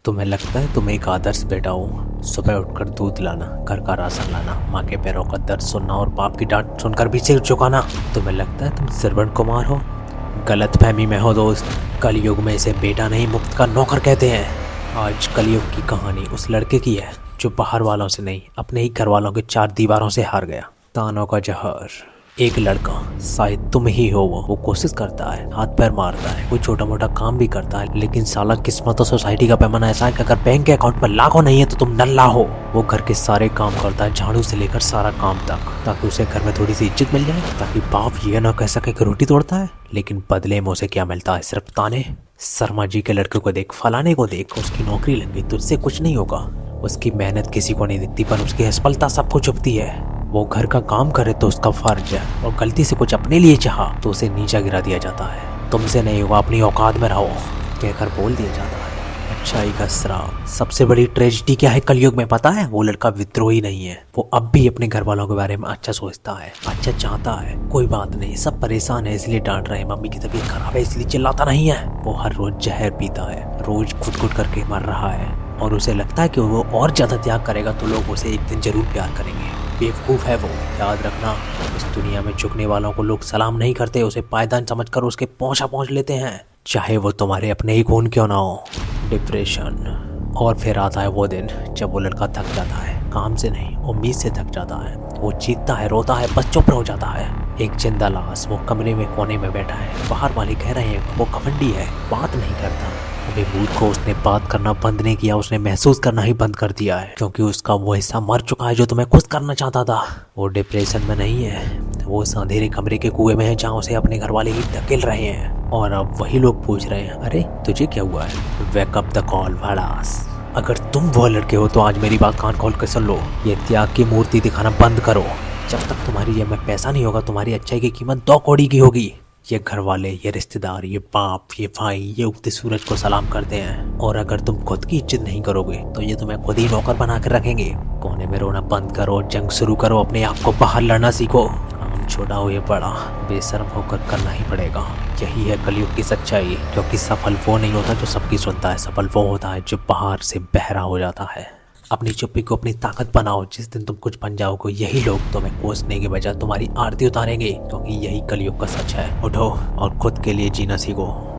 तुम्हें लगता है तुम एक आदर्श बेटा हो? सुबह उठकर दूध लाना, घर का राशन लाना, माँ के पैरों का दर्द सुनना और बाप की डांट सुनकर भी सिर झुकाना। तुम्हें लगता है तुम श्रवण कुमार हो? गलत फहमी में हो दोस्त। कलयुग में इसे बेटा नहीं मुफ्त का नौकर कहते हैं। आज कलयुग की कहानी उस लड़के की है जो बाहर वालों से नहीं, अपने ही घर वालों के चार दीवारों से हार गया। तानों का जहर। एक लड़का, शायद तुम ही हो वो कोशिश करता है, हाथ पैर मारता है, कोई छोटा मोटा काम भी करता है, लेकिन साला किस्मत और सोसाइटी का पैमाना ऐसा है कि अगर बैंक के अकाउंट में लाखों नहीं है तो तुम नल्ला हो। वो घर के सारे काम करता है, झाड़ू से लेकर सारा काम तक, ताकि उसे घर में थोड़ी सी इज्जत मिल जाए, ताकि बाप ये ना कह सके कि रोटी तोड़ता है। लेकिन बदले में उसे क्या मिलता है? सिर्फ ताने। शर्मा जी के लड़के को देख, फलाने को देख, उसकी नौकरी लग गई, तुझसे कुछ नहीं होगा। उसकी मेहनत किसी को नहीं दिखती, पर उसकी असफलता सबको चुभती है। वो घर का काम करे तो उसका फर्ज है, और गलती से कुछ अपने लिए चाहा तो उसे नीचा गिरा दिया जाता है। तुमसे नहीं होगा, अपनी औकात में रहो कहकर बोल दिया जाता है। अच्छाई का श्राप। सबसे बड़ी ट्रेजिडी क्या है कलयुग में पता है? वो लड़का विद्रोही नहीं है। वो अब भी अपने घर वालों के बारे में अच्छा सोचता है, अच्छा चाहता है। कोई बात नहीं, सब परेशान है इसलिए डांट रहे हैं, मम्मी की तबीयत खराब है इसलिए चिल्लाता नहीं है। वो हर रोज जहर पीता है, रोज घुट-घुट करके मर रहा है, और उसे लगता है कि वो और ज्यादा त्याग करेगा तो लोग उसे एक दिन जरूर प्यार करेंगे। बेवकूफ़ है वो। याद रखना, इस दुनिया में झुकने वालों को लोग सलाम नहीं करते, उसे पायदान समझकर उसके पहुंच लेते हैं, चाहे वो तुम्हारे अपने ही खून क्यों ना हो। डिप्रेशन। और फिर आता है वो दिन जब वो लड़का थक जाता है, काम से नहीं उम्मीद से थक जाता है। वो चीखता है, रोता है, बस चुप हो जाता है। एक जिंदा लाश वो कमरे में कोने में बैठा है। बाहर वाले कह रहे हैं वो घमंडी है, बात नहीं करता। अबे मूर्खो, उसने बात करना बंद नहीं किया, उसने महसूस करना ही बंद कर दिया है, क्योंकि उसका वो हिस्सा मर चुका है जो तुम्हें खुश करना चाहता था। वो डिप्रेशन में नहीं है, वो उस अंधेरे कमरे के कुएं में है जहाँ उसे अपने घर वाले ही धकेल रहे हैं। और अब वही लोग पूछ रहे हैं, अरे तुझे क्या हुआ है? वेक अप द कॉल भड़ास। अगर तुम वो लड़के हो तो आज मेरी बात कान खोल कर सुन लो। ये त्याग की मूर्ति दिखाना बंद करो। जब तक तुम्हारी जेब में पैसा नहीं होगा, तुम्हारी अच्छाई की कीमत 2 कौड़ी की होगी। ये घर वाले, ये रिश्तेदार, ये बाप, ये भाई, ये उगते सूरज को सलाम करते हैं। और अगर तुम खुद की इज्जत नहीं करोगे तो ये तुम्हें खुद ही नौकर बना कर रखेंगे। कोने में रोना बंद करो, जंग शुरू करो, अपने आप को बाहर लड़ना सीखो। काम छोटा हो या बड़ा, बेशर्म होकर करना ही पड़ेगा। यही है कलयुग की सच्चाई, क्योंकि सफल वो नहीं होता जो सबकी सुनता है, सफल वो होता है जो बाहर से बहरा हो जाता है। अपनी चुप्पी को अपनी ताकत बनाओ। जिस दिन तुम कुछ बन जाओगे, यही लोग तुम्हें कोसने के बजाय तुम्हारी आरती उतारेंगे, क्योंकि यही कलयुग का सच है। उठो और खुद के लिए जीना सीखो।